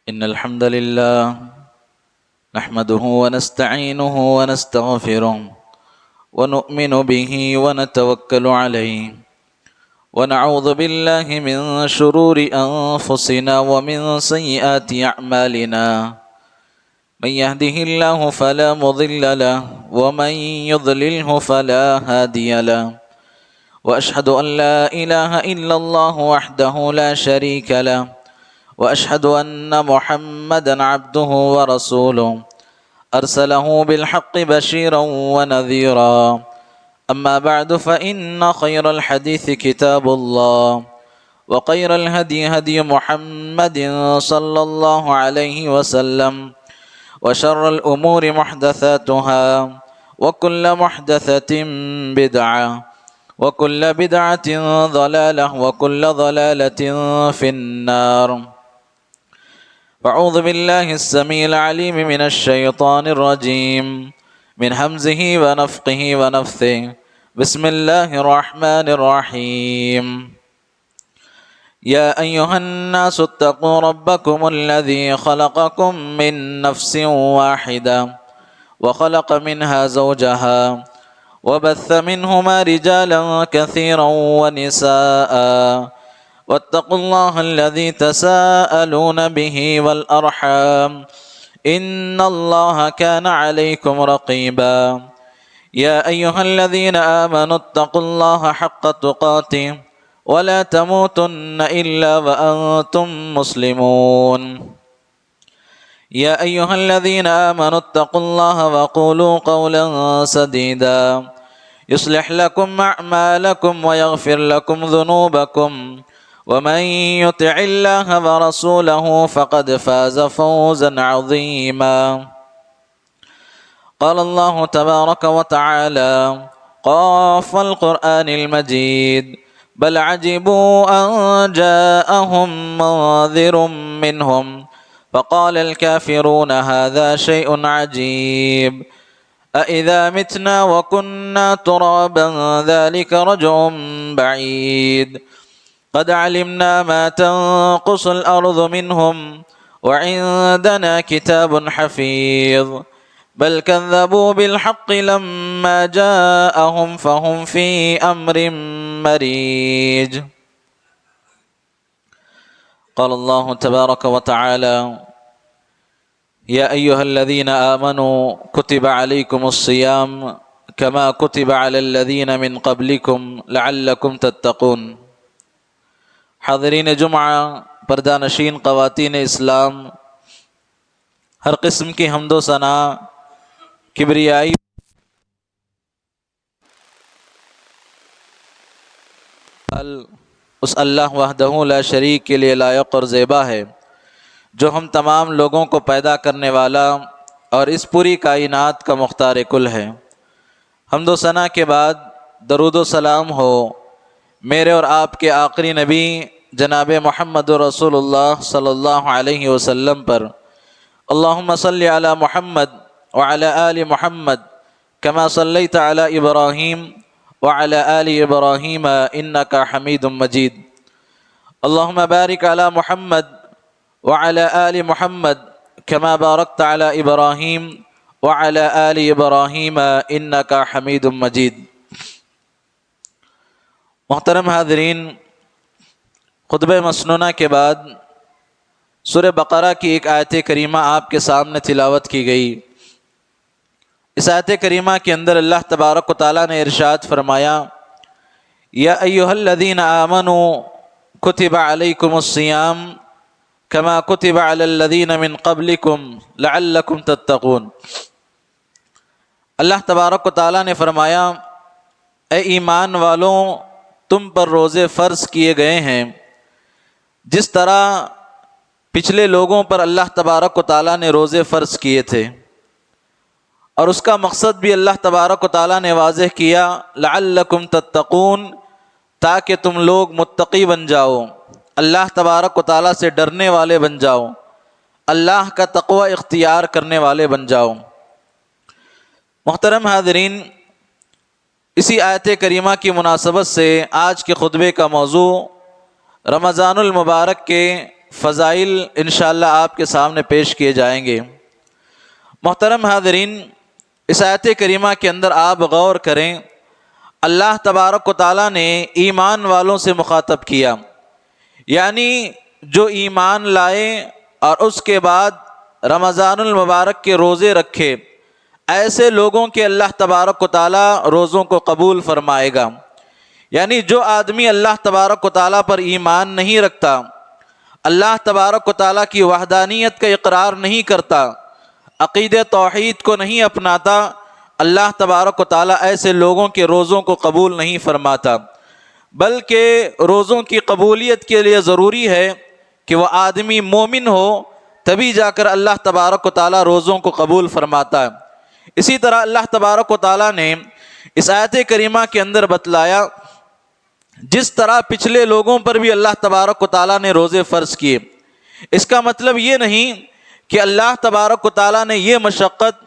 إن الحمد لله نحمده ونستعينه ونستغفره ونؤمن به ونتوكل عليه ونعوذ بالله من شرور أنفسنا ومن سيئات أعمالنا من يهده الله فلا مضل له ومن يضلله فلا هادي له وأشهد أن لا إله إلا الله وحده لا شريك له وأشهد أن محمدًا عبده ورسوله أرسله بالحق بشيرا ونذيرا أما بعد فإن خير الحديث كتاب الله وخير الهدي هدي محمد صلى الله عليه وسلم وشر الأمور محدثاتها وكل محدثة بدعة وكل بدعة ضلالة وكل ضلالة في النار. أعوذ بالله السميع العليم من الشيطان الرجيم من همزه ونفخه ونفثه. بسم الله الرحمن الرحيم. يا أيها الناس اتقوا ربكم الذي خلقكم من نفس واحدة وخلق منها زوجها وبث منهما رجالا كثيرا ونساء واتقوا الله الذي تساءلون به والأرحام إن الله كان عليكم رقيبا. يا أيها الذين آمنوا اتقوا الله حق تقاته ولا تموتن إلا وأنتم مسلمون. يا أيها الذين آمنوا اتقوا الله وقولوا قولا سديدا يصلح لكم أعمالكم ويغفر لكم ذنوبكم ومن يطع الله ورسوله فقد فاز فوزا عظيما. قال الله تبارك وتعالى قاف القرآن المجيد بل عجبوا أن جاءهم منذر منهم فقال الكافرون هذا شيء عجيب أإذا متنا وكنا ترابا ذلك رجع بعيد قد علمنا ما تنقص الأرض منهم وعندنا كتاب حفيظ بل كذبوا بالحق لما جاءهم فهم في أمر مريج. قال الله تبارك وتعالى يا أيها الذين آمنوا كتب عليكم الصيام كما كتب على الذين من قبلكم لعلكم تتقون. حاضرین جمعہ، پردہ نشین خواتین اسلام، ہر قسم کی حمد و ثنا کبریائی اس اللہ وحدہ لا شریک کے لیے لائق اور زیبا ہے، جو ہم تمام لوگوں کو پیدا کرنے والا اور اس پوری کائنات کا مختار کل ہے۔ حمد و ثنا کے بعد درود و سلام ہو میرے اور آپ کے آخری نبی جناب محمد رسول اللہ صلی اللہ علیہ وسلم پر۔ اللہم صلی علی محمد وعلی آل محمد کما صلیت علی ابراہیم وعلی آل ابراہیم انک حمید مجید۔ اللہم بارک علی محمد وعلی آل محمد کما بارکت علی ابراہیم وعلی آل ابراہیم انک حمید مجید۔ محترم حاضرین، خطبہ مسنونہ کے بعد سورہ بقرہ کی ایک آیت کریمہ آپ کے سامنے تلاوت کی گئی۔ اس آیت کریمہ کے اندر اللہ تبارک و تعالیٰ نے ارشاد فرمایا یا ایھا الذین آمنوا کتب علیکم الصیام کما کتب علی الذین من قبلکم لعلکم تتقون۔ اللہ تبارک و تعالیٰ نے فرمایا اے ایمان والوں، تم پر روزے فرض کیے گئے ہیں جس طرح پچھلے لوگوں پر اللہ تبارک و تعالیٰ نے روزے فرض کیے تھے، اور اس کا مقصد بھی اللہ تبارک و تعالیٰ نے واضح کیا لعلکم تتقون، تاکہ تم لوگ متقی بن جاؤ، اللہ تبارک و تعالیٰ سے ڈرنے والے بن جاؤ، اللہ کا تقوی اختیار کرنے والے بن جاؤ۔ محترم حاضرین، اسی آیت کریمہ کی مناسبت سے آج کے خطبے کا موضوع رمضان المبارک کے فضائل انشاءاللہ آپ کے سامنے پیش کیے جائیں گے۔ محترم حاضرین، اس آیت کریمہ کے اندر آپ غور کریں، اللہ تبارک و تعالیٰ نے ایمان والوں سے مخاطب کیا، یعنی جو ایمان لائے اور اس کے بعد رمضان المبارک کے روزے رکھے، ایسے لوگوں کے اللہ تبارک و تعالیٰ روزوں کو قبول فرمائے گا۔ یعنی جو آدمی اللہ تبارک و تعالیٰ پر ایمان نہیں رکھتا، اللہ تبارک و تعالیٰ کی وحدانیت کا اقرار نہیں کرتا، عقیدہ توحید کو نہیں اپناتا، اللہ تبارک و تعالیٰ ایسے لوگوں کے روزوں کو قبول نہیں فرماتا، بلکہ روزوں کی قبولیت کے لیے ضروری ہے کہ وہ آدمی مومن ہو، تبھی جا کر اللہ تبارک و تعالیٰ روزوں کو قبول فرماتا ہے۔ اسی طرح اللہ تبارک و تعالیٰ نے اس آیت کریمہ کے اندر بتلایا، جس طرح پچھلے لوگوں پر بھی اللہ تبارک و تعالیٰ نے روزے فرض کیے، اس کا مطلب یہ نہیں کہ اللہ تبارک و تعالیٰ نے یہ مشقت،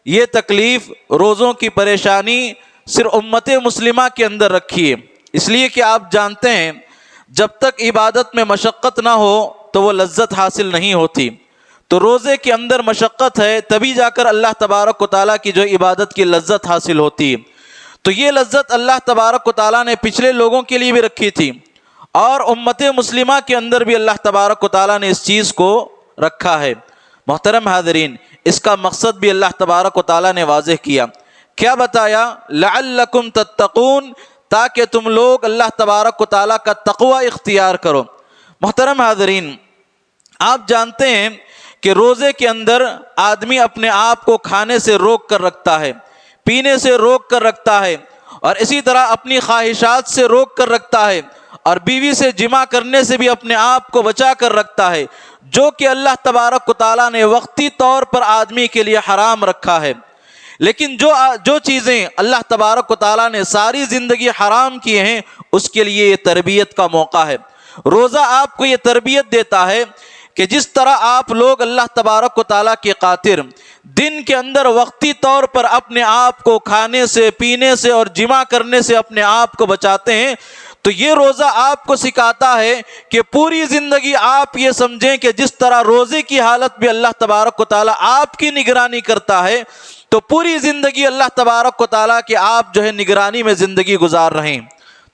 یہ تکلیف، روزوں کی پریشانی صرف امت مسلمہ کے اندر رکھی ہے، اس لیے کہ آپ جانتے ہیں جب تک عبادت میں مشقت نہ ہو تو وہ لذت حاصل نہیں ہوتی۔ تو روزے کے اندر مشقت ہے، تبھی جا کر اللہ تبارک و تعالیٰ کی جو عبادت کی لذت حاصل ہوتی ہے۔ تو یہ لذت اللہ تبارک و تعالیٰ نے پچھلے لوگوں کے لیے بھی رکھی تھی، اور امت مسلمہ کے اندر بھی اللہ تبارک و تعالیٰ نے اس چیز کو رکھا ہے۔ محترم حاضرین، اس کا مقصد بھی اللہ تبارک و تعالیٰ نے واضح کیا، کیا بتایا؟ لعلکم تتقون، تاکہ تم لوگ اللہ تبارک و تعالیٰ کا تقوی اختیار کرو۔ محترم حاضرین، آپ جانتے ہیں کہ روزے کے اندر آدمی اپنے آپ کو کھانے سے روک کر رکھتا ہے، پینے سے روک کر رکھتا ہے، اور اسی طرح اپنی خواہشات سے روک کر رکھتا ہے، اور بیوی سے جمع کرنے سے بھی اپنے آپ کو بچا کر رکھتا ہے، جو کہ اللہ تبارک و تعالیٰ نے وقتی طور پر آدمی کے لیے حرام رکھا ہے۔ لیکن جو چیزیں اللہ تبارک و تعالیٰ نے ساری زندگی حرام کیے ہیں، اس کے لیے یہ تربیت کا موقع ہے۔ روزہ آپ کو یہ تربیت دیتا ہے کہ جس طرح آپ لوگ اللہ تبارک و تعالیٰ کے خاطر دن کے اندر وقتی طور پر اپنے آپ کو کھانے سے، پینے سے اور جمع کرنے سے اپنے آپ کو بچاتے ہیں، تو یہ روزہ آپ کو سکھاتا ہے کہ پوری زندگی آپ یہ سمجھیں کہ جس طرح روزے کی حالت بھی اللہ تبارک و تعالیٰ آپ کی نگرانی کرتا ہے، تو پوری زندگی اللہ تبارک و تعالیٰ کے آپ جو ہے نگرانی میں زندگی گزار رہے ہیں۔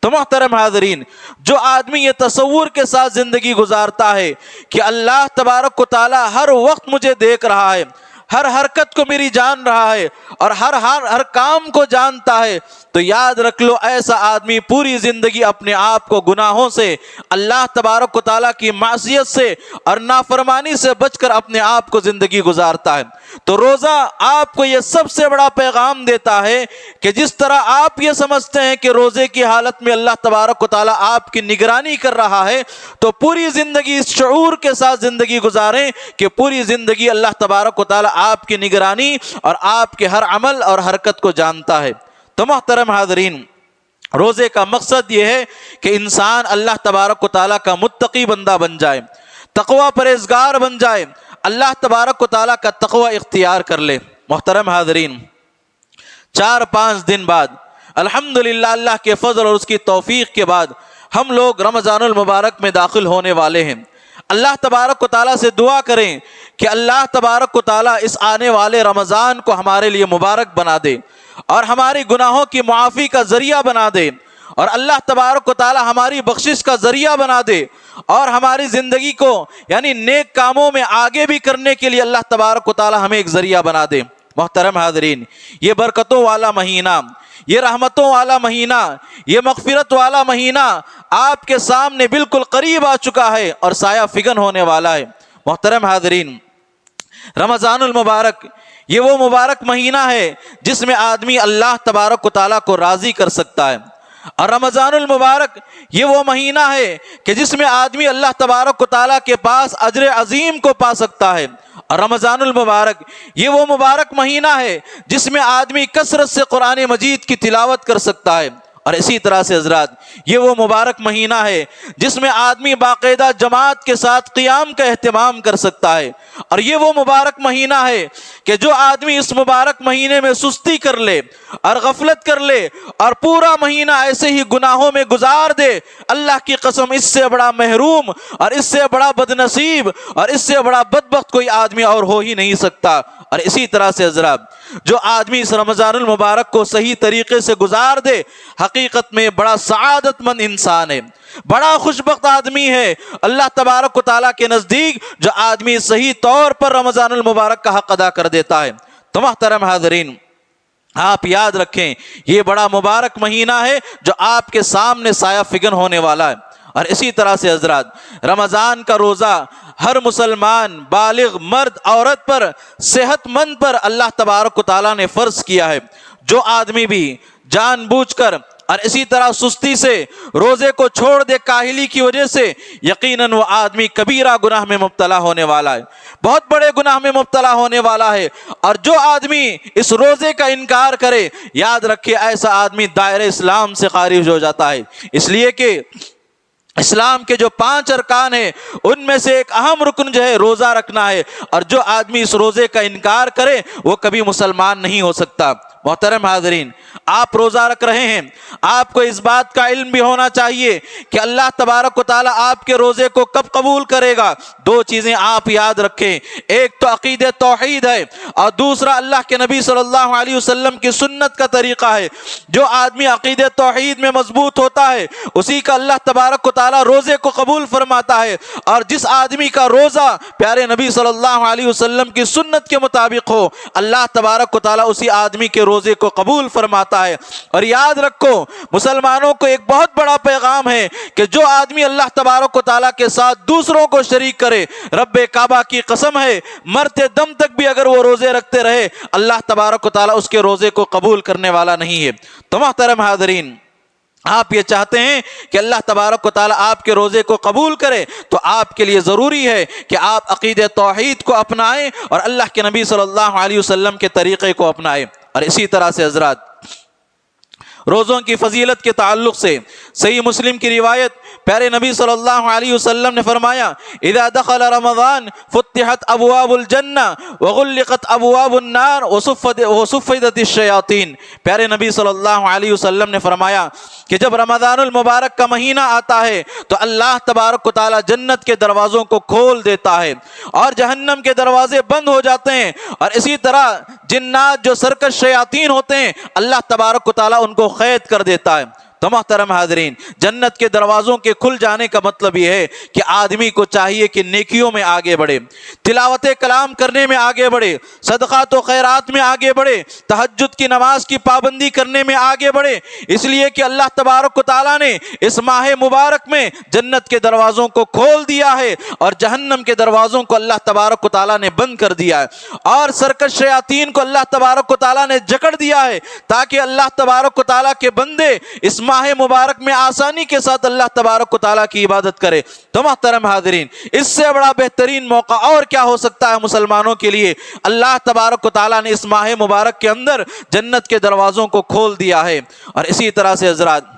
تو محترم حاضرین، جو آدمی یہ تصور کے ساتھ زندگی گزارتا ہے کہ اللہ تبارک و تعالیٰ ہر وقت مجھے دیکھ رہا ہے، ہر حرکت کو میری جان رہا ہے، اور ہر کام کو جانتا ہے، تو یاد رکھ لو ایسا آدمی پوری زندگی اپنے آپ کو گناہوں سے، اللہ تبارک و تعالیٰ کی معصیت سے اور نافرمانی سے بچ کر اپنے آپ کو زندگی گزارتا ہے۔ تو روزہ آپ کو یہ سب سے بڑا پیغام دیتا ہے کہ جس طرح آپ یہ سمجھتے ہیں کہ روزے کی حالت میں اللہ تبارک و تعالیٰ آپ کی نگرانی کر رہا ہے، تو پوری زندگی اس شعور کے ساتھ زندگی گزاریں کہ پوری زندگی اللہ تبارک و تعالیٰ آپ کی نگرانی اور آپ کے ہر عمل اور حرکت کو جانتا ہے۔ تو محترم حاضرین، روزے کا مقصد یہ ہے کہ انسان اللہ تبارک و تعالیٰ کا متقی بندہ بن جائے، تقوی پرہیزگار بن جائے، اللہ تبارک و تعالیٰ کا تقوی اختیار کر لے۔ محترم حاضرین، 4-5 دن بعد الحمدللہ اللہ کے فضل اور اس کی توفیق کے بعد ہم لوگ رمضان المبارک میں داخل ہونے والے ہیں۔ اللہ تبارک و تعالیٰ سے دعا کریں کہ اللہ تبارک و تعالیٰ اس آنے والے رمضان کو ہمارے لیے مبارک بنا دے، اور ہماری گناہوں کی معافی کا ذریعہ بنا دے، اور اللہ تبارک و تعالیٰ ہماری بخشش کا ذریعہ بنا دے، اور ہماری زندگی کو یعنی نیک کاموں میں آگے بھی کرنے کے لیے اللہ تبارک و تعالیٰ ہمیں ایک ذریعہ بنا دے۔ محترم حاضرین، یہ برکتوں والا مہینہ، یہ رحمتوں والا مہینہ، یہ مغفرت والا مہینہ آپ کے سامنے بالکل قریب آ چکا ہے اور سایہ فگن ہونے والا ہے۔ محترم حاضرین، رمضان المبارک یہ وہ مبارک مہینہ ہے جس میں آدمی اللہ تبارک و تعالیٰ کو راضی کر سکتا ہے، اور رمضان المبارک یہ وہ مہینہ ہے کہ جس میں آدمی اللہ تبارک و تعالیٰ کے پاس اجر عظیم کو پا سکتا ہے، اور رمضان المبارک یہ وہ مبارک مہینہ ہے جس میں آدمی کثرت سے قرآن مجید کی تلاوت کر سکتا ہے، اور اسی طرح سے حضرات یہ وہ مبارک مہینہ ہے جس میں آدمی باقاعدہ جماعت کے ساتھ قیام کا اہتمام کر سکتا ہے، اور یہ وہ مبارک مہینہ ہے کہ جو آدمی اس مبارک مہینے میں سستی کر لے اور غفلت کر لے اور پورا مہینہ ایسے ہی گناہوں میں گزار دے، اللہ کی قسم اس سے بڑا محروم اور اس سے بڑا بدنصیب اور اس سے بڑا بدبخت کوئی آدمی اور ہو ہی نہیں سکتا۔ اور اسی طرح سے حضرات جو آدمی اس رمضان المبارک کو صحیح طریقے سے گزار دے حقیقت میں بڑا سعادت مند انسان ہے، بڑا خوشبخت آدمی ہے اللہ تبارک و تعالیٰ کے نزدیک جو آدمی صحیح طور پر رمضان المبارک کا حق ادا کر دیتا ہے۔ تو محترم حاضرین، آپ یاد رکھیں یہ بڑا مبارک مہینہ ہے جو آپ کے سامنے سایہ فگن ہونے والا ہے۔ اور اسی طرح سے حضرات رمضان کا روزہ ہر مسلمان بالغ مرد عورت پر صحت مند پر اللہ تبارک و تعالیٰ نے فرض کیا ہے۔ جو آدمی بھی جان بوجھ کر اور اسی طرح سستی سے روزے کو چھوڑ دے کاہلی کی وجہ سے، یقیناً وہ آدمی کبیرہ گناہ میں مبتلا ہونے والا ہے، بہت بڑے گناہ میں مبتلا ہونے والا ہے۔ اور جو آدمی اس روزے کا انکار کرے، یاد رکھے ایسا آدمی دائرہ اسلام سے خارج ہو جاتا ہے، اس لیے کہ اسلام کے جو 5 ارکان ہیں ان میں سے ایک اہم رکن جو ہے روزہ رکھنا ہے، اور جو آدمی اس روزے کا انکار کرے وہ کبھی مسلمان نہیں ہو سکتا۔ محترم حاضرین، آپ روزہ رکھ رہے ہیں، آپ کو اس بات کا علم بھی ہونا چاہیے کہ اللہ تبارک و تعالیٰ آپ کے روزے کو کب قبول کرے گا۔ 2 چیزیں آپ یاد رکھیں، ایک تو عقید توحید ہے اور دوسرا اللہ کے نبی صلی اللہ علیہ وسلم کی سنت کا طریقہ ہے۔ جو آدمی عقید توحید میں مضبوط ہوتا ہے اسی کا اللہ تبارک و تعالیٰ روزے کو قبول فرماتا ہے، اور جس آدمی کا روزہ پیارے نبی صلی اللہ علیہ وسلم کی سنت کے مطابق ہو اللہ تبارک و تعالیٰ اسی آدمی کے روزے کو قبول فرماتا ہے۔ اور یاد رکھو مسلمانوں کو ایک بہت بڑا پیغام ہے کہ جو آدمی اللہ تبارک و تعالیٰ کے ساتھ دوسروں کو شریک کرے، رب کعبہ کی قسم ہے مرتے دم تک بھی اگر وہ روزے رکھتے رہے اللہ تبارک و تعالیٰ اس کے روزے کو قبول کرنے والا نہیں ہے۔ تو محترم حاضرین، آپ یہ چاہتے ہیں کہ اللہ تبارک و تعالیٰ آپ کے روزے کو قبول کرے تو آپ کے لیے ضروری ہے کہ آپ عقید توحید کو اپنائیں اور اللہ کے نبی صلی اللہ علیہ وسلم کے طریقے کو اپنائیں۔ اور اسی طرح سے حضرات روزوں کی فضیلت کے تعلق سے صحیح مسلم کی روایت پیارے نبی صلی اللہ علیہ وسلم نے فرمایا، اذا دخل رمضان فتحت ابواب الجنہ وغلقت ابواب النار وصفدت الشیاطین۔ پیارے نبی صلی اللہ علیہ وسلم نے فرمایا کہ جب رمضان المبارک کا مہینہ آتا ہے تو اللہ تبارک و تعالی جنت کے دروازوں کو کھول دیتا ہے اور جہنم کے دروازے بند ہو جاتے ہیں، اور اسی طرح جنات جو سرکش شیاطین ہوتے ہیں اللہ تبارک و تعالی ان کو قید کر دیتا ہے۔ تو محترم حاضرین، جنت کے دروازوں کے کھل جانے کا مطلب یہ ہے کہ آدمی کو چاہیے کہ نیکیوں میں آگے بڑھے، تلاوت کلام کرنے میں آگے بڑھے، صدقات و خیرات میں آگے بڑھے، تہجد کی نماز کی پابندی کرنے میں آگے بڑھے، اس لیے کہ اللہ تبارک و تعالیٰ نے اس ماہ مبارک میں جنت کے دروازوں کو کھول دیا ہے اور جہنم کے دروازوں کو اللہ تبارک و تعالیٰ نے بند کر دیا ہے، اور سرکش شیاطین کو اللہ تبارک و تعالیٰ نے جکڑ دیا ہے تاکہ اللہ تبارک و تعالیٰ کے بندے اس ماہ مبارک میں آسانی کے ساتھ اللہ تبارک و تعالیٰ کی عبادت کرے۔ تو محترم حاضرین، اس سے بڑا بہترین موقع اور کیا ہو سکتا ہے مسلمانوں کے لیے؟ اللہ تبارک و تعالیٰ نے اس ماہ مبارک کے اندر جنت کے دروازوں کو کھول دیا ہے۔ اور اسی طرح سے حضرات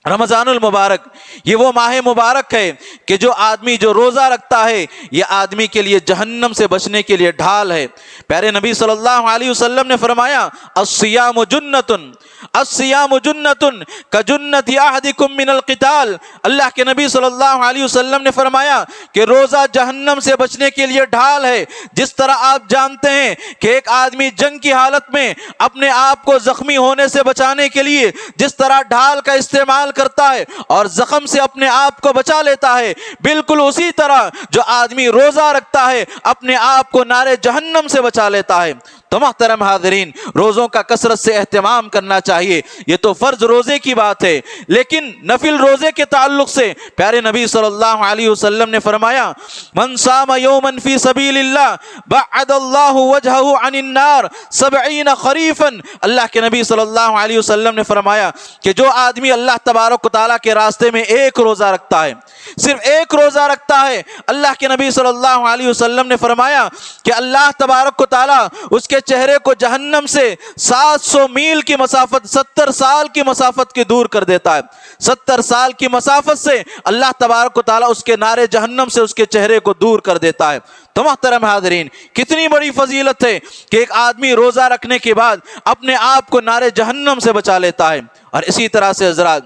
رمضان المبارک یہ وہ ماہ مبارک ہے کہ جو آدمی جو روزہ رکھتا ہے یہ آدمی کے لیے جہنم سے بچنے کے لیے ڈھال ہے۔ پیارے نبی صلی اللہ علیہ وسلم نے فرمایا، الصیام جنتن الصیام جنتن کجنت احدکم من القتال۔ اللہ کے نبی صلی اللہ علیہ وسلم نے فرمایا کہ روزہ جہنم سے بچنے کے لیے ڈھال ہے۔ جس طرح آپ جانتے ہیں کہ ایک آدمی جنگ کی حالت میں اپنے آپ کو زخمی ہونے سے بچانے کے لیے جس طرح ڈھال کا استعمال کرتا ہے اور زخم سے اپنے آپ کو بچا لیتا ہے، بالکل اسی طرح جو آدمی روزہ رکھتا ہے اپنے آپ کو نار جہنم سے بچا لیتا ہے۔ تو محترم حاضرین، روزوں کا کثرت سے اہتمام کرنا چاہیے۔ یہ تو فرض روزے کی بات ہے، لیکن نفل روزے کے تعلق سے پیارے نبی صلی اللہ علیہ وسلم نے فرمایا، من صام یوما فی سبیل اللہ بعد اللہ وجہہ عن النار 70 خریفا۔ اللہ کے نبی صلی اللہ علیہ وسلم نے فرمایا کہ جو آدمی اللہ تبارک و تعالیٰ کے راستے میں ایک روزہ رکھتا ہے، صرف ایک روزہ رکھتا ہے، اللہ کے نبی صلی اللہ علیہ وسلم نے فرمایا کہ اللہ تبارک و تعالیٰ اس کے چہرے کو جہنم سے 700 میل کی مسافت، 70 سال کی مسافت کی دور کر دیتا ہے۔ 70 سال کی مسافت سے اللہ تبارک و تعالیٰ اس کے نارے جہنم سے اس کے چہرے کو دور کر دیتا ہے۔ تو محترم حاضرین، کتنی بڑی فضیلت ہے کہ ایک آدمی روزہ رکھنے کے بعد اپنے آپ کو نارے جہنم سے بچا لیتا ہے۔ اور اسی طرح سے حضرات،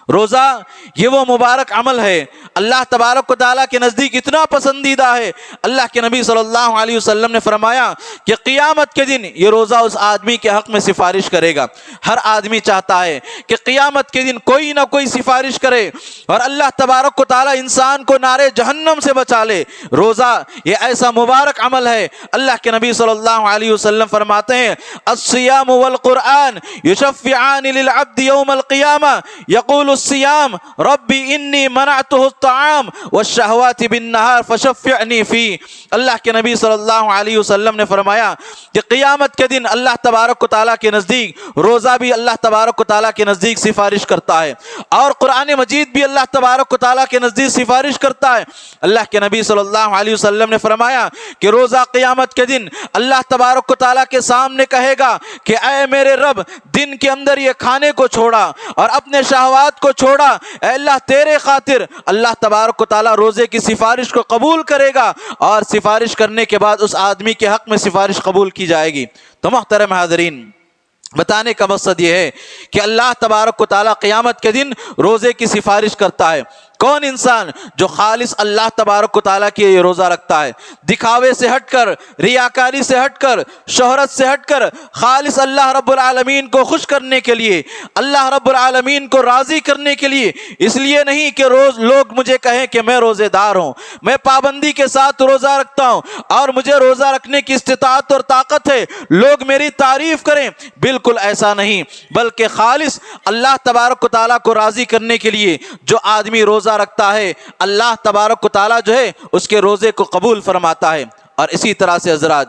روزہ یہ وہ مبارک عمل ہے، اللہ تبارک و تعالیٰ کے نزدیک اتنا پسندیدہ ہے۔ اللہ کے نبی صلی اللہ علیہ وسلم نے فرمایا کہ قیامت کے دن یہ روزہ اس آدمی کے حق میں سفارش کرے گا۔ ہر آدمی چاہتا ہے کہ قیامت کے دن کوئی نہ کوئی سفارش کرے اور اللہ تبارک و تعالیٰ انسان کو نارے جہنم سے بچا لے۔ روزہ یہ ایسا مبارک عمل ہے۔ اللہ کے نبی صلی اللہ علیہ وسلم فرماتے ہیں، الصیام والقرآن یشفعان للعبد یوم القیامہ یقول الصیام ربی انی منعتہ الطعام والشہوات بالنہار فشفعنی فی۔ اللہ کے نبی صلی اللہ علیہ وسلم نے فرمایا کہ قیامت کے دن اللہ تبارک و تعالیٰ کے نزدیک روزہ بھی اللہ تبارک و تعالیٰ کے نزدیک سفارش کرتا ہے، اور قرآن مجید بھی اللہ تبارک و تعالیٰ کے نزدیک سفارش کرتا ہے۔ اللہ کے نبی صلی اللہ علیہ وسلم نے فرمایا کہ روزہ قیامت کے دن اللہ تبارک و تعالیٰ کے سامنے کہے گا کہ اے میرے رب، دن کے اندر یہ کھانے کو چھوڑا اور اپنے شہوات کو چھوڑا، اے اللہ تیرے خاطر۔ اللہ تبارک و تعالیٰ روزے کی سفارش کو قبول کرے گا، اور سفارش کرنے کے بعد اس آدمی کے حق میں سفارش قبول کی جائے گی۔ تو محترم حاضرین، بتانے کا مقصد یہ ہے کہ اللہ تبارک و تعالیٰ قیامت کے دن روزے کی سفارش کرتا ہے۔ کون انسان جو خالص اللہ تبارک و تعالیٰ کی یہ روزہ رکھتا ہے، دکھاوے سے ہٹ کر، ریاکاری سے ہٹ کر، شہرت سے ہٹ کر، خالص اللہ رب العالمین کو خوش کرنے کے لیے، اللہ رب العالمین کو راضی کرنے کے لیے، اس لیے نہیں کہ لوگ مجھے کہیں کہ میں روزے دار ہوں، میں پابندی کے ساتھ روزہ رکھتا ہوں اور مجھے روزہ رکھنے کی استطاعت اور طاقت ہے، لوگ میری تعریف کریں۔ بالکل ایسا نہیں، بلکہ خالص اللہ تبارک و تعالیٰ کو راضی کرنے کے لیے جو آدمی روزہ رکھتا ہے، اللہ تبارک و تعالیٰ جو ہے اس کے روزے کو قبول فرماتا ہے۔ اور اسی طرح سے حضرات،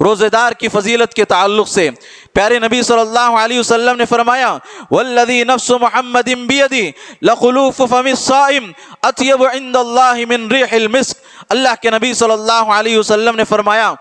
روزے دار کی فضیلت کے تعلق سے پیارے نبی صلی اللہ علیہ وسلم نے فرمایا، والذی نفس محمد بیدی لخلوف فم الصائم اطیب عند اللہ من ریح المسک۔ اللہ کے نبی صلی اللہ علیہ وسلم نے فرمایا،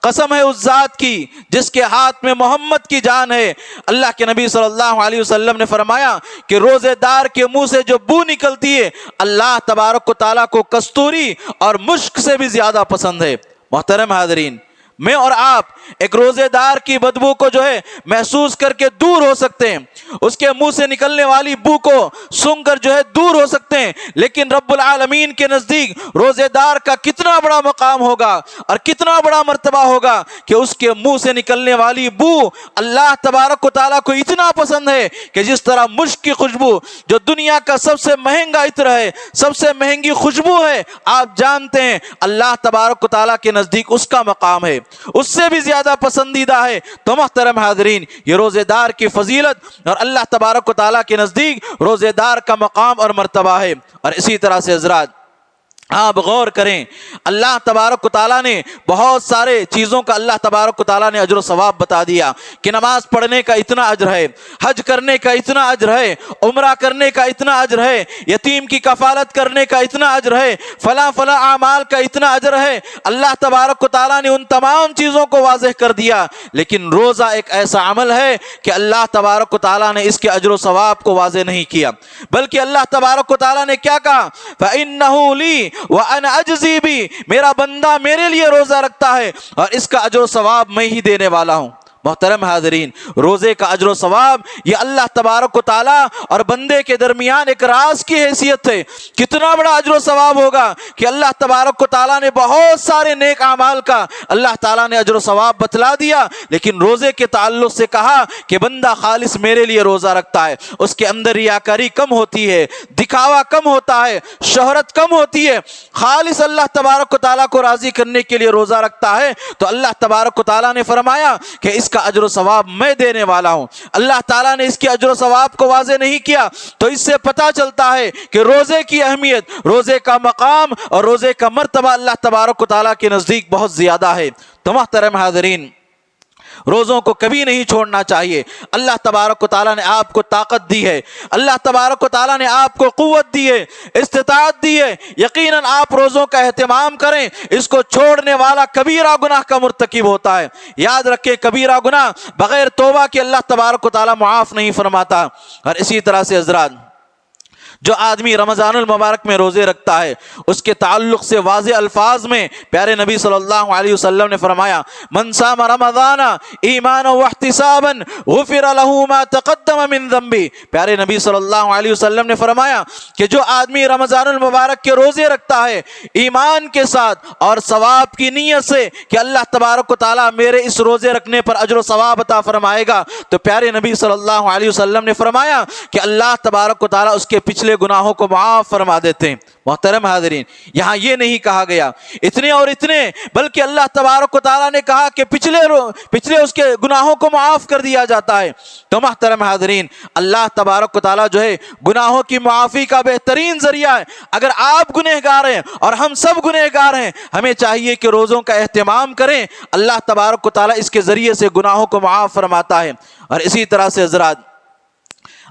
قسم ہے اس ذات کی جس کے ہاتھ میں محمد کی جان ہے۔ اللہ کے نبی صلی اللہ علیہ وسلم نے فرمایا کہ روزے دار کے منہ سے جو بو نکلتی ہے، اللہ تبارک و تعالیٰ کو کستوری اور مشک سے بھی زیادہ پسند ہے۔ محترم حاضرین، میں اور آپ ایک روزے دار کی بدبو کو جو ہے محسوس کر کے دور ہو سکتے ہیں، اس کے منہ سے نکلنے والی بو کو سونگھ کر جو ہے دور ہو سکتے ہیں، لیکن رب العالمین کے نزدیک روزے دار کا کتنا بڑا مقام ہوگا اور کتنا بڑا مرتبہ ہوگا کہ اس کے منہ سے نکلنے والی بو اللہ تبارک و تعالیٰ کو اتنا پسند ہے کہ جس طرح مشک کی خوشبو جو دنیا کا سب سے مہنگا عطر ہے، سب سے مہنگی خوشبو ہے، آپ جانتے ہیں اللہ تبارک و تعالیٰ کے نزدیک اس کا مقام ہے، اس سے بھی زیادہ پسندیدہ ہے۔ تو محترم حاضرین، یہ روزے دار کی فضیلت اور اللہ تبارک و تعالیٰ کے نزدیک روزے دار کا مقام اور مرتبہ ہے۔ اور اسی طرح سے حضرات، آپ غور کریں، اللہ تبارک و تعالیٰ نے بہت سارے چیزوں کا اللہ تبارک و تعالیٰ نے اجر و ثواب بتا دیا کہ نماز پڑھنے کا اتنا اجر ہے، حج کرنے کا اتنا اجر ہے، عمرہ کرنے کا اتنا اجر ہے، یتیم کی کفالت کرنے کا اتنا اجر ہے، فلاں فلاں اعمال کا اتنا اجر ہے۔ اللہ تبارک و تعالیٰ نے ان تمام چیزوں کو واضح کر دیا، لیکن روزہ ایک ایسا عمل ہے کہ اللہ تبارک و تعالیٰ نے اس کے اجر و ثواب کو واضح نہیں کیا، بلکہ اللہ تبارک و تعالیٰ نے کیا کہا، فَإِنَّهُ لِي وَأَنَا أَجْزِي بِهِ، میرا بندہ میرے لیے روزہ رکھتا ہے اور اس کا اجر و ثواب میں ہی دینے والا ہوں۔ محترم حاضرین، روزے کا اجر و ثواب یہ اللہ تبارک و تعالیٰ اور بندے کے درمیان ایک راز کی حیثیت ہے۔ کتنا بڑا اجر و ثواب ہوگا کہ اللہ تبارک و تعالیٰ نے بہت سارے نیک اعمال کا اللہ تعالیٰ نے اجر و ثواب بتلا دیا، لیکن روزے کے تعلق سے کہا کہ بندہ خالص میرے لیے روزہ رکھتا ہے، اس کے اندر ریاکاری کم ہوتی ہے، دکھاوا کم ہوتا ہے، شہرت کم ہوتی ہے، خالص اللہ تبارک و تعالیٰ کو راضی کرنے کے لیے روزہ رکھتا ہے، تو اللہ تبارک و تعالیٰ نے فرمایا کہ اس کا اجر و ثواب میں دینے والا ہوں۔ اللہ تعالیٰ نے اس کے اجر و ثواب کو واضح نہیں کیا، تو اس سے پتہ چلتا ہے کہ روزے کی اہمیت، روزے کا مقام اور روزے کا مرتبہ اللہ تبارک و تعالیٰ کے نزدیک بہت زیادہ ہے۔ تو محترم حاضرین، روزوں کو کبھی نہیں چھوڑنا چاہیے۔ اللہ تبارک و تعالیٰ نے آپ کو طاقت دی ہے، اللہ تبارک و تعالیٰ نے آپ کو قوت دی ہے، استطاعت دی ہے، یقیناً آپ روزوں کا اہتمام کریں۔ اس کو چھوڑنے والا کبیرہ گناہ کا مرتکب ہوتا ہے۔ یاد رکھیں، کبیرہ گناہ بغیر توبہ کے اللہ تبارک و تعالیٰ معاف نہیں فرماتا۔ اور اسی طرح سے حضرات، جو آدمی رمضان المبارک میں روزے رکھتا ہے، اس کے تعلق سے واضح الفاظ میں پیارے نبی صلی اللہ علیہ وسلم نے فرمایا، من صام رمضان ایمانا واحتسابا غفر له ما تقدم من ذنبه۔ پیارے نبی صلی اللہ علیہ وسلم نے فرمایا کہ جو آدمی رمضان المبارک کے روزے رکھتا ہے ایمان کے ساتھ اور ثواب کی نیت سے کہ اللہ تبارک و تعالیٰ میرے اس روزے رکھنے پر اجر و ثواب عطا فرمائے گا، تو پیارے نبی صلی اللہ علیہ وسلم نے فرمایا کہ اللہ تبارک و تعالیٰ اس کے پچھلے گناہوں کو معاف فرما دیتے ہیں۔ محترم حاضرین، یہاں یہ نہیں کہا گیا اتنے اور اتنے، بلکہ اللہ تبارک و تعالیٰ نے کہا کہ پچھلے اس کے گناہوں کو معاف کر دیا جاتا ہے۔ تو محترم حاضرین، اللہ تبارک و تعالیٰ جو ہے گناہوں کی معافی کا بہترین ذریعہ ہے۔ اگر آپ گنہگار ہیں اور ہم سب گنہگار ہیں، ہمیں چاہیے کہ روزوں کا اہتمام کریں، اللہ تبارک و تعالیٰ اس کے ذریعے سے گناہوں کو معاف فرماتا ہے۔ اور اسی طرح سے حضرات،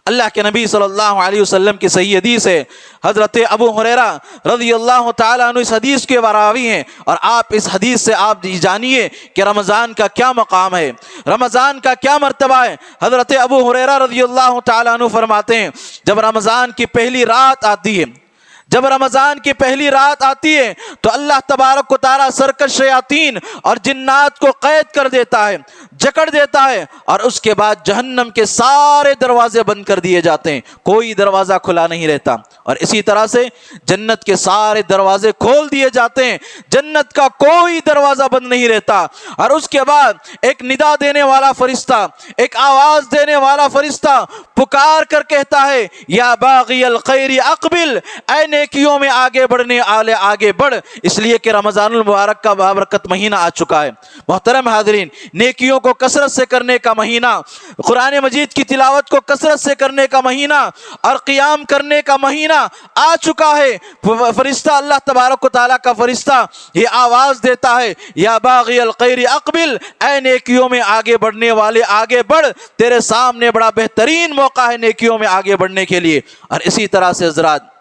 اللہ کے نبی صلی اللہ علیہ وسلم کی صحیح حدیث ہے، حضرت ابو ہریرہ رضی اللہ تعالیٰ عنہ اس حدیث کے راوی ہیں، اور آپ اس حدیث سے آپ جانیے کہ رمضان کا کیا مقام ہے، رمضان کا کیا مرتبہ ہے۔ حضرت ابو ہریرہ رضی اللہ تعالیٰ عنہ فرماتے ہیں، جب رمضان کی پہلی رات آتی ہے، جب رمضان کی پہلی رات آتی ہے تو اللہ تبارک و تعالیٰ سرکش شیاطین اور جنات کو قید کر دیتا ہے، جکڑ دیتا ہے، اور اس کے بعد جہنم کے سارے دروازے بند کر دیے جاتے ہیں، کوئی دروازہ کھلا نہیں رہتا۔ اور اسی طرح سے جنت کے سارے دروازے کھول دیے جاتے ہیں، جنت کا کوئی دروازہ بند نہیں رہتا۔ اور اس کے بعد ایک ندا دینے والا فرشتہ، ایک آواز دینے والا فرشتہ پکار کر کہتا ہے، یا باغی الخیر اقبل، اے نیکیوں میں آگے بڑھنے والے آگے بڑھ، اس لیے کہ رمضان المبارک کا بابرکت مہینہ آ چکا ہے۔ محترم حاضرین، نیکیوں کو کثرت سے کرنے کا مہینہ، قرآن مجید کی تلاوت کو کثرت سے کرنے کا مہینہ اور قیام کرنے کا مہینہ آ چکا ہے۔ فرشتہ اللہ تبارک و تعالیٰ کا فرشتہ یہ آواز دیتا ہے، یا باغی الخیر اقبل، اے نیکیوں میں آگے بڑھنے والے آگے بڑھ، تیرے سامنے بڑا بہترین موقع ہے نیکیوں میں آگے بڑھنے کے لیے۔ اور اسی طرح سے حضرات،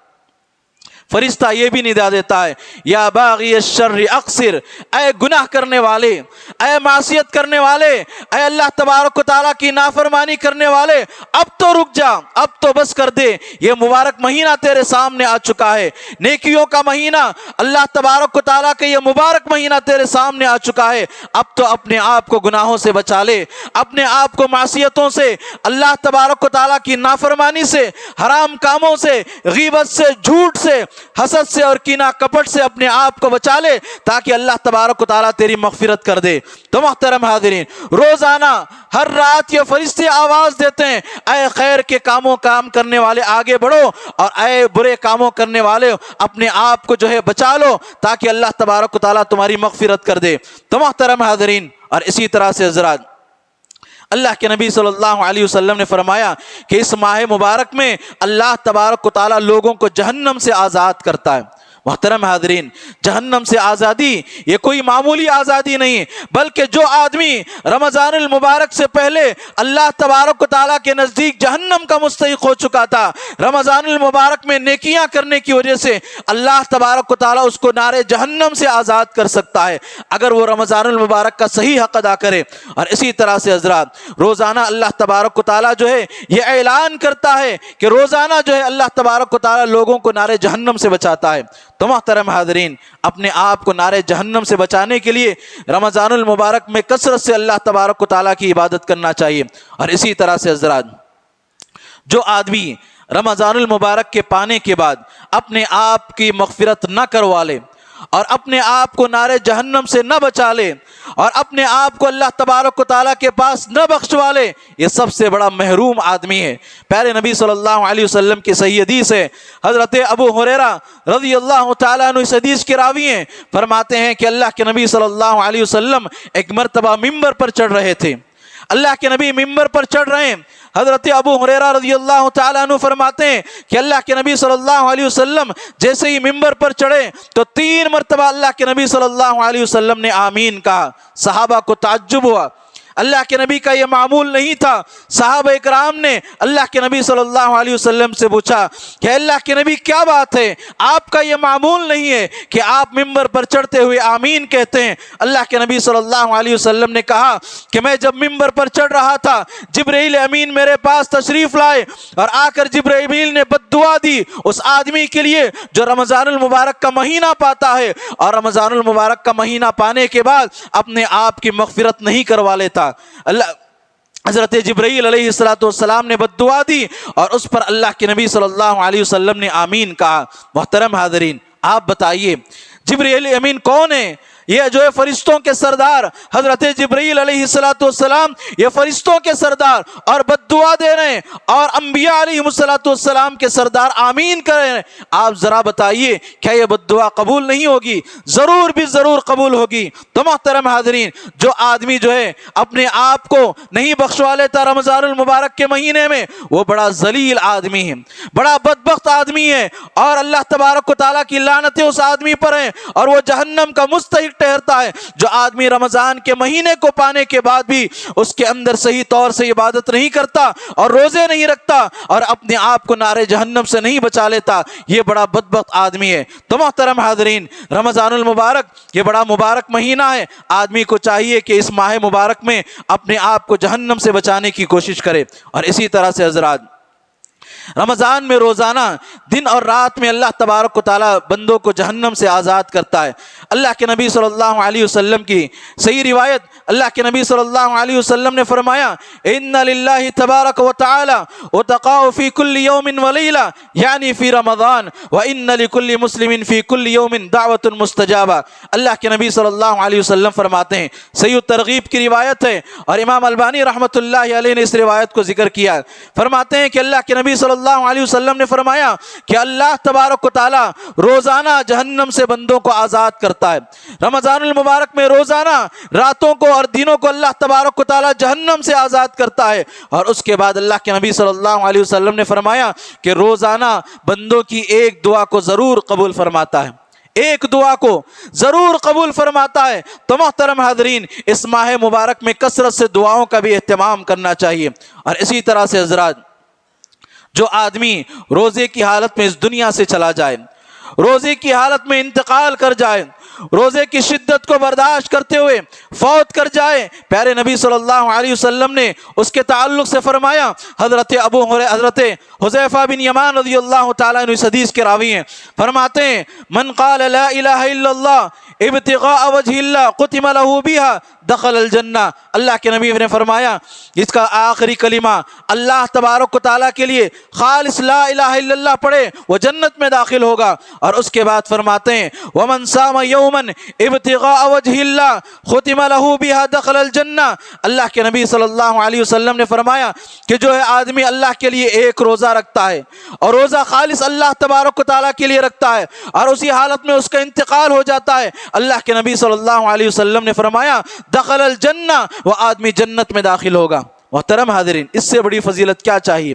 فرشتہ یہ بھی ندا دیتا ہے، یا باغی الشر اقصر، اے گناہ کرنے والے، اے معصیت کرنے والے، اے اللہ تبارک و تعالیٰ کی نافرمانی کرنے والے، اب تو رک جا، اب تو بس کر دے، یہ مبارک مہینہ تیرے سامنے آ چکا ہے، نیکیوں کا مہینہ، اللہ تبارک و تعالیٰ کا یہ مبارک مہینہ تیرے سامنے آ چکا ہے، اب تو اپنے آپ کو گناہوں سے بچا لے، اپنے آپ کو معصیتوں سے، اللہ تبارک و تعالیٰ کی نافرمانی سے، حرام کاموں سے، غیبت سے، جھوٹ سے، حسد سے اور کینہ کپٹ سے اپنے آپ کو بچا لے، تاکہ اللہ تبارک و تعالیٰ تیری مغفرت کر دے۔ تو محترم حاضرین، روزانہ ہر رات یہ فرشتے آواز دیتے ہیں، اے خیر کے کام کرنے والے آگے بڑھو، اور اے برے کاموں کرنے والے اپنے آپ کو جو ہے بچا لو، تاکہ اللہ تبارک و تعالیٰ تمہاری مغفرت کر دے۔ تو محترم حاضرین، اور اسی طرح سے حضرات، اللہ کے نبی صلی اللہ علیہ وسلم نے فرمایا کہ اس ماہ مبارک میں اللہ تبارک و تعالیٰ لوگوں کو جہنم سے آزاد کرتا ہے۔ محترم حاضرین، جہنم سے آزادی یہ کوئی معمولی آزادی نہیں، بلکہ جو آدمی رمضان المبارک سے پہلے اللہ تبارک و تعالیٰ کے نزدیک جہنم کا مستحق ہو چکا تھا، رمضان المبارک میں نیکیاں کرنے کی وجہ سے اللہ تبارک و تعالیٰ اس کو نار جہنم سے آزاد کر سکتا ہے، اگر وہ رمضان المبارک کا صحیح حق ادا کرے۔ اور اسی طرح سے حضرات، روزانہ اللہ تبارک و تعالیٰ جو ہے یہ اعلان کرتا ہے کہ روزانہ جو ہے اللہ تبارک و تعالیٰ لوگوں کو نار جہنم سے بچاتا ہے۔ تو محترم حاضرین، اپنے آپ کو نار جہنم سے بچانے کے لیے رمضان المبارک میں کثرت سے اللہ تبارک و تعالیٰ کی عبادت کرنا چاہیے۔ اور اسی طرح سے حضرات، جو آدمی رمضان المبارک کے پانے کے بعد اپنے آپ کی مغفرت نہ کروا لے اور اپنے آپ کو نار جہنم سے نہ بچا لے اور اپنے آپ کو اللہ تبارک و تعالیٰ کے پاس نہ بخشوا لے، یہ سب سے بڑا محروم آدمی ہے۔ پیارے نبی صلی اللہ علیہ وسلم کی صحیح حدیث ہے، حضرت ابو ہریرہ رضی اللہ تعالیٰ عنہ اس حدیث کے راوی ہیں، فرماتے ہیں کہ اللہ کے نبی صلی اللہ علیہ وسلم ایک مرتبہ ممبر پر چڑھ رہے تھے، اللہ کے نبی ممبر پر چڑھ رہے ہیں۔ حضرت ابو ہریرہ رضی اللہ تعالیٰ عنہ فرماتے ہیں کہ اللہ کے نبی صلی اللہ علیہ وسلم جیسے ہی ممبر پر چڑھے تو 3 مرتبہ اللہ کے نبی صلی اللہ علیہ وسلم نے آمین کہا۔ صحابہ کو تعجب ہوا، اللہ کے نبی کا یہ معمول نہیں تھا۔ صحابہ اکرام نے اللہ کے نبی صلی اللہ علیہ وسلم سے پوچھا کہ اللہ کے نبی کیا بات ہے، آپ کا یہ معمول نہیں ہے کہ آپ ممبر پر چڑھتے ہوئے آمین کہتے ہیں۔ اللہ کے نبی صلی اللہ علیہ وسلم نے کہا کہ میں جب ممبر پر چڑھ رہا تھا، جبرائیل امین میرے پاس تشریف لائے اور آ کر جبرائیل نے بد دعا دی اس آدمی کے لیے جو رمضان المبارک کا مہینہ پاتا ہے اور رمضان المبارک کا مہینہ پانے کے بعد اپنے آپ کی مغفرت نہیں کروا لیتا۔ حضرت جبرائیل علیہ السلام نے بد دعا دی اور اس پر اللہ کے نبی صلی اللہ علیہ وسلم نے آمین کہا۔ محترم حاضرین، آپ بتائیے جبرائیل امین کون ہے؟ یہ جو ہے فرشتوں کے سردار حضرت جبرائیل علیہ السلام، یہ فرشتوں کے سردار اور بد دعا دے رہے ہیں اور انبیاء علیہ السلام کے سردار آمین کر رہے ہیں۔ آپ ذرا بتائیے کیا یہ بد دعا قبول نہیں ہوگی؟ ضرور بھی ضرور قبول ہوگی۔ تو محترم حاضرین، جو آدمی جو ہے اپنے آپ کو نہیں بخشوا لیتا رمضان المبارک کے مہینے میں، وہ بڑا ذلیل آدمی ہے، بڑا بدبخت آدمی ہے، اور اللہ تبارک و تعالیٰ کی لعنتیں اس آدمی پر ہیں اور وہ جہنم کا مستحق ٹھہرتا ہے۔ جو آدمی رمضان کے مہینے کو پانے کے بعد بھی اس کے اندر صحیح طور سے عبادت نہیں کرتا اور روزے نہیں رکھتا اور اپنے آپ کو نار جہنم سے نہیں بچا لیتا، یہ بڑا بدبخت آدمی ہے۔ تو محترم حاضرین، رمضان المبارک یہ بڑا مبارک مہینہ ہے، آدمی کو چاہیے کہ اس ماہ مبارک میں اپنے آپ کو جہنم سے بچانے کی کوشش کرے۔ اور اسی طرح سے حضرات، رمضان میں روزانہ دن اور رات میں اللہ تبارک و تعالیٰ بندوں کو جہنم سے آزاد کرتا ہے۔ اللہ کے نبی صلی اللہ علیہ وسلم کی صحیح روایت، اللہ کے نبی صلی اللہ علیہ وسلم نے فرمایا ان للہ تبارک و تعالی اتقاء فی کل یوم ولیلہ یعنی فی رمضان وان لکل مسلم فی کل یوم دعوت مستجابہ۔ اللہ کے نبی صلی اللہ علیہ وسلم فرماتے ہیں، صحیح ترغیب کی روایت ہے اور امام البانی رحمۃ اللہ علیہ نے اس روایت کو ذکر کیا، فرماتے ہیں کہ اللہ کے نبی صلی اللہ علیہ وسلم نے فرمایا کہ اللہ تبارک و تعالی روزانہ جہنم سے بندوں کو آزاد کرتا ہے۔ رمضان المبارک میں روزانہ راتوں کو اور دنوں کو اللہ تبارک و تعالی جہنم سے آزاد کرتا ہے، اور اس کے بعد اللہ کے نبی صلی اللہ علیہ وسلم نے فرمایا کہ روزانہ بندوں کی ایک دعا کو ضرور قبول فرماتا ہے، ایک دعا کو ضرور قبول فرماتا ہے۔ تو محترم حاضرین، اس ماہ مبارک میں کثرت سے دعاؤں کا بھی اہتمام کرنا چاہیے۔ اور اسی طرح سے حضرات، جو آدمی روزے کی حالت میں اس دنیا سے چلا جائے، روزے کی حالت میں انتقال کر جائے، روزے کی شدت کو برداشت کرتے ہوئے فوت کر جائے، پیارے نبی صلی اللہ علیہ وسلم نے اس کے تعلق سے فرمایا، حضرت حذیفہ بن یمان رضی اللہ تعالیٰ عنہ اس حدیث کے راوی ہیں، فرماتے ہیں من قال لا الہ الا اللہ ابتغاء وجہ اللہ ختم لہ بہا دخل الجنہ۔ اللہ کے نبی نے فرمایا جس کا آخری کلمہ اللہ تبارک و تعالیٰ کے لیے خالص لا الہ الا اللہ پڑھے وہ جنت میں داخل ہوگا۔ اور اس کے بعد فرماتے ہیں ومن صام یوما ابتغاء وجہ اللہ ختم لہ بہا دخل الجنہ۔ اللہ کے نبی صلی اللہ علیہ وسلم نے فرمایا کہ جو ہے آدمی اللہ کے لیے ایک روزہ رکھتا ہے اور روزہ خالص اللہ تبارک و تعالیٰ کے لیے رکھتا ہے اور اسی حالت میں اس کا انتقال ہو جاتا ہے، اللہ کے نبی صلی اللہ علیہ وسلم نے فرمایا دخل الجنہ، وہ آدمی جنت میں داخل ہوگا۔ محترم حاضرین، اس سے بڑی فضیلت کیا چاہیے؟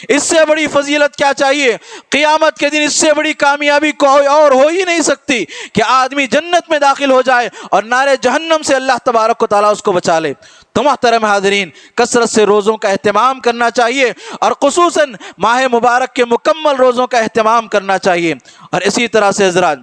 اس سے بڑی فضیلت کیا چاہیے؟ قیامت کے دن اس سے بڑی کامیابی کوئی اور ہو ہی نہیں سکتی کہ آدمی جنت میں داخل ہو جائے اور نارے جہنم سے اللہ تبارک و تعالیٰ اس کو بچا لے۔ تو محترم حاضرین، کثرت سے روزوں کا اہتمام کرنا چاہیے اور خصوصاً ماہ مبارک کے مکمل روزوں کا اہتمام کرنا چاہیے۔ اور اسی طرح سے حضرات،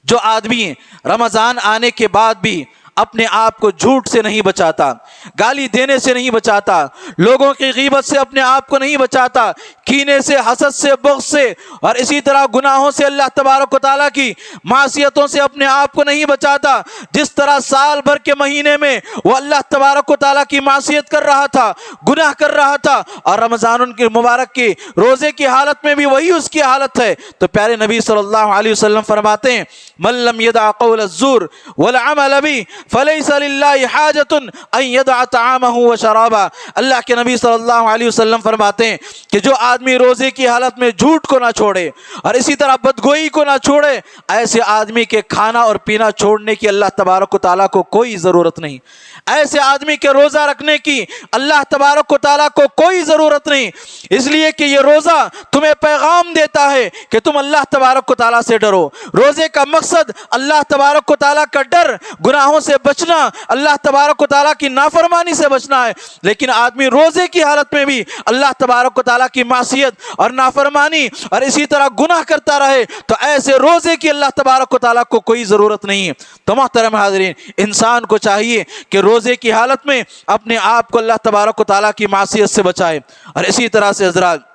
جو آدمی رمضان آنے کے بعد بھی اپنے آپ کو جھوٹ سے نہیں بچاتا، گالی دینے سے نہیں بچاتا، لوگوں کی غیبت سے اپنے آپ کو نہیں بچاتا، کینے سے، حسد سے، بغض سے اور اسی طرح گناہوں سے، اللہ تبارک و تعالیٰ کی معصیتوں سے اپنے آپ کو نہیں بچاتا، جس طرح سال بھر کے مہینے میں وہ اللہ تبارک و تعالیٰ کی معصیت کر رہا تھا، گناہ کر رہا تھا، اور رمضان کے مبارک کی روزے کی حالت میں بھی وہی اس کی حالت ہے، تو پیارے نبی صلی اللہ علیہ وسلم فرماتے ہیں من لم يدع قول الزور والعمل به فليس لله حاجة ان يدع طعامه وشرابه۔ اللہ کے نبی صلی اللہ علیہ وسلم فرماتے ہیں کہ جو آدمی روزے کی حالت میں جھوٹ کو نہ چھوڑے اور اسی طرح بدگوئی کو نہ چھوڑے، ایسے آدمی کے کھانا اور پینا چھوڑنے کی اللہ تبارک و تعالیٰ کو کوئی ضرورت نہیں، ایسے آدمی کے روزہ رکھنے کی اللہ تبارک و تعالیٰ کو کوئی ضرورت نہیں، اس لیے کہ یہ روزہ تمہیں پیغام دیتا ہے کہ تم اللہ تبارک و تعالیٰ سے ڈرو۔ روزے کا مقصد اللہ تبارک و تعالیٰ کا ڈر، گناہوں سے بچنا اللہ تبارک و تعالیٰ کی نافرمانی سے بچنا ہے، لیکن آدمی روزے کی حالت میں بھی اللہ تبارک و تعالیٰ کی معصیت اور نافرمانی اور اسی طرح گناہ کرتا رہے تو ایسے روزے کی اللہ تبارک و تعالیٰ کو کوئی ضرورت نہیں ہے۔ تو محترم حاضرین، انسان کو چاہیے کہ روزے کی حالت میں اپنے آپ کو اللہ تبارک و تعالیٰ کی معصیت سے بچائے۔ اور اسی طرح سے حضرات،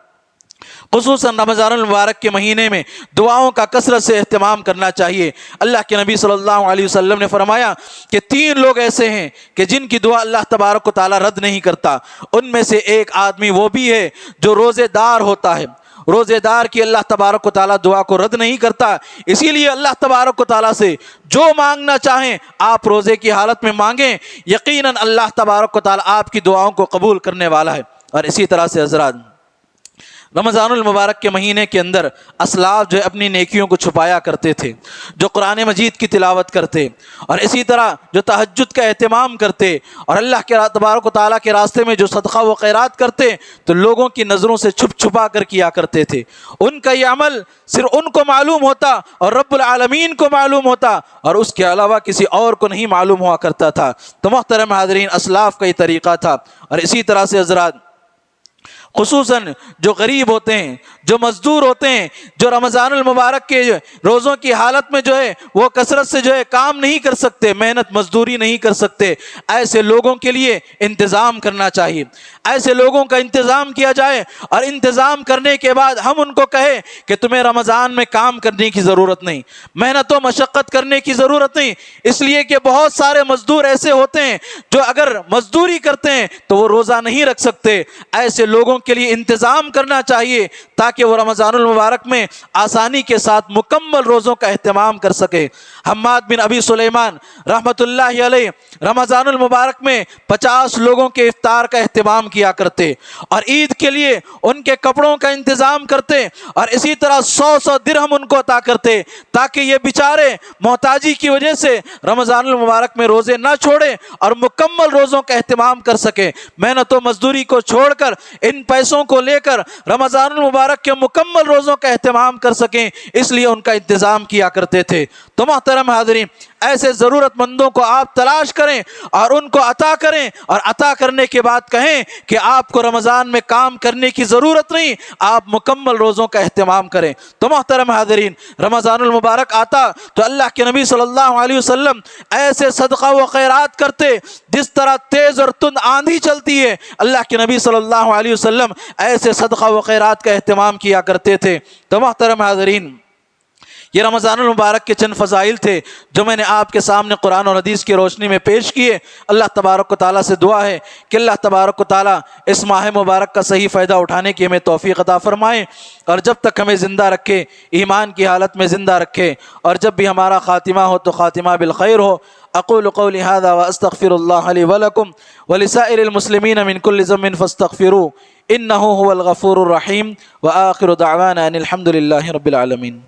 خصوصاً رمضان المبارک کے مہینے میں دعاؤں کا کثرت سے اہتمام کرنا چاہیے۔ اللہ کے نبی صلی اللہ علیہ وسلم نے فرمایا کہ 3 لوگ ایسے ہیں کہ جن کی دعا اللہ تبارک و تعالیٰ رد نہیں کرتا، ان میں سے ایک آدمی وہ بھی ہے جو روزے دار ہوتا ہے۔ روزے دار کی اللہ تبارک و تعالیٰ دعا کو رد نہیں کرتا، اسی لیے اللہ تبارک و تعالیٰ سے جو مانگنا چاہیں آپ روزے کی حالت میں مانگیں، یقیناً اللہ تبارک و تعالیٰ آپ کی دعاؤں کو قبول کرنے والا ہے۔ اور اسی طرح سے حضرات، رمضان المبارک کے مہینے کے اندر اسلاف جو اپنی نیکیوں کو چھپایا کرتے تھے، جو قرآن مجید کی تلاوت کرتے اور اسی طرح جو تہجد کا اہتمام کرتے اور اللہ کے تبارک و تعالیٰ کے راستے میں جو صدقہ و خیرات کرتے تو لوگوں کی نظروں سے چھپ چھپا کر کیا کرتے تھے۔ ان کا یہ عمل صرف ان کو معلوم ہوتا اور رب العالمین کو معلوم ہوتا، اور اس کے علاوہ کسی اور کو نہیں معلوم ہوا کرتا تھا۔ تو محترم حاضرین، اسلاف کا یہ طریقہ تھا۔ اور اسی طرح سے حضرات، خصوصاً جو غریب ہوتے ہیں، جو مزدور ہوتے ہیں، جو رمضان المبارک کے روزوں کی حالت میں جو ہے وہ کثرت سے جو ہے کام نہیں کر سکتے، محنت مزدوری نہیں کر سکتے، ایسے لوگوں کے لیے انتظام کرنا چاہیے۔ ایسے لوگوں کا انتظام کیا جائے اور انتظام کرنے کے بعد ہم ان کو کہیں کہ تمہیں رمضان میں کام کرنے کی ضرورت نہیں، محنت و مشقت کرنے کی ضرورت نہیں، اس لیے کہ بہت سارے مزدور ایسے ہوتے ہیں جو اگر مزدوری کرتے ہیں تو وہ روزہ نہیں رکھ سکتے۔ ایسے لوگوں کے لیے انتظام کرنا چاہیے تاکہ وہ رمضان المبارک میں آسانی کے ساتھ مکمل روزوں کا اہتمام کر سکے۔ حماد بن ابی سلیمان رحمۃ اللہ علیہ رمضان المبارک میں 50 لوگوں کے افطار کا اہتمام کیا کرتے اور عید کے لیے ان کے کپڑوں کا انتظام کرتے اور اسی طرح 100 درہم ان کو عطا کرتے تاکہ یہ بیچارے محتاجی کی وجہ سے رمضان المبارک میں روزے نہ چھوڑیں اور مکمل روزوں کا اہتمام کر سکیں۔ محنت و مزدوری کو چھوڑ کر ان پیسوں کو لے کر رمضان المبارک کے مکمل روزوں کا اہتمام کر سکیں، اس لیے ان کا انتظام کیا کرتے تھے۔ تو محترم حاضرین، ایسے ضرورت مندوں کو آپ تلاش کریں اور ان کو عطا کریں، اور عطا کرنے کے بعد کہیں کہ آپ کو رمضان میں کام کرنے کی ضرورت نہیں، آپ مکمل روزوں کا اہتمام کریں۔ تو محترم حاضرین، رمضان المبارک آتا تو اللہ کے نبی صلی اللہ علیہ وسلم ایسے صدقہ و خیرات کرتے جس طرح تیز اور تند آندھی چلتی ہے، اللہ کے نبی صلی اللہ علیہ وسلم ایسے صدقہ و خیرات کا اہتمام کیا کرتے تھے۔ تو محترم حاضرین، یہ رمضان المبارک کے چند فضائل تھے جو میں نے آپ کے سامنے قرآن اور حدیث کی روشنی میں پیش کیے۔ اللہ تبارک و تعالیٰ سے دعا ہے کہ اللہ تبارک و تعالیٰ اس ماہ مبارک کا صحیح فائدہ اٹھانے کی ہمیں توفیق عطا فرمائے، اور جب تک ہمیں زندہ رکھے، ایمان کی حالت میں زندہ رکھے، اور جب بھی ہمارا خاتمہ ہو تو خاتمہ بالخیر ہو۔ اقول قولی هذا واستغفر الله لي ولكم ولسائر المسلمين من كل ذنب فاستغفروه انه هو الغفور الرحيم، واخر دعوانا ان الحمد لله رب العالمين۔